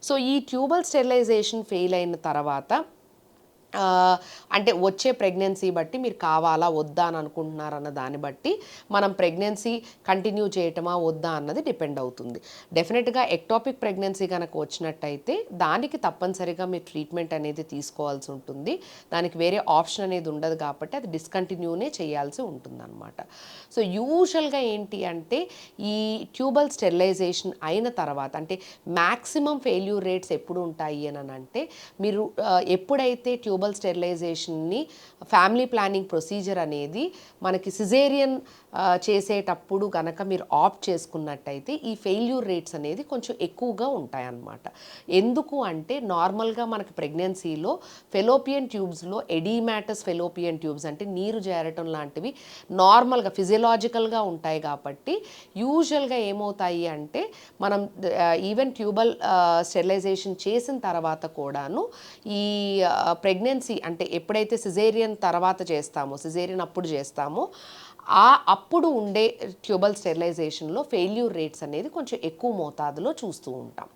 So ఈ tubal sterilisation fail అయిన తర్వాత అంటే వచ్చే ప్రెగ్నెన్సీ బట్టి మీరు కావాలా వద్దా అని అనుకుంటున్నారన్న దాన్ని బట్టి మనం ప్రెగ్నెన్సీ కంటిన్యూ చేయటమా వద్దా అన్నది డిపెండ్ అవుతుంది. డెఫినెట్గా ఎక్టాపిక్ ప్రెగ్నెన్సీ కనుక వచ్చినట్టయితే దానికి తప్పనిసరిగా మీరు ట్రీట్మెంట్ అనేది తీసుకోవాల్సి ఉంటుంది. దానికి వేరే ఆప్షన్ అనేది ఉండదు కాబట్టి అది డిస్కంటిన్యూనే చేయాల్సి ఉంటుందన్నమాట. సో యూజువల్గా ఏంటి అంటే ఈ ట్యూబల్ స్టెరిలైజేషన్ అయిన తర్వాత అంటే మ్యాక్సిమం ఫెయిల్యూర్ రేట్స్ ఎప్పుడు ఉంటాయి అని అంటే మీరు ఎప్పుడైతే ట్యూబల్ స్టెరిలైజేషన్ని ఫ్యామిలీ ప్లానింగ్ ప్రొసీజర్ అనేది మనకి సిజేరియన్ చేసేటప్పుడు కనుక మీరు ఆప్ట్ చేసుకున్నట్టయితే ఈ ఫెయిల్యూర్ రేట్స్ అనేది కొంచెం ఎక్కువగా ఉంటాయన్నమాట. ఎందుకు అంటే నార్మల్గా మనకి ప్రెగ్నెన్సీలో ఫెలోపియన్ ట్యూబ్స్లో ఎడీమాటస్ ఫెలోపియన్ ట్యూబ్స్ అంటే నీరు చేరటం లాంటివి నార్మల్గా ఫిజియలాజికల్గా ఉంటాయి కాబట్టి యూజువల్గా ఏమవుతాయి అంటే మనం ఈవెన్ ట్యూబల్ స్టెరిలైజేషన్ చేసిన తర్వాత కూడాను ఈ ప్రెగ్నెన్సీ అంటే ఎప్పుడైతే సిజేరియన్ తర్వాత చేస్తామో సిజేరియన్ అప్పుడు చేస్తామో అప్పుడు ఉండే ట్యూబల్ స్టెరిలైజేషన్లో ఫెయిల్యూర్ రేట్స్ అనేది కొంచెం ఎక్కువ మోతాదులో చూస్తూ ఉంటాం.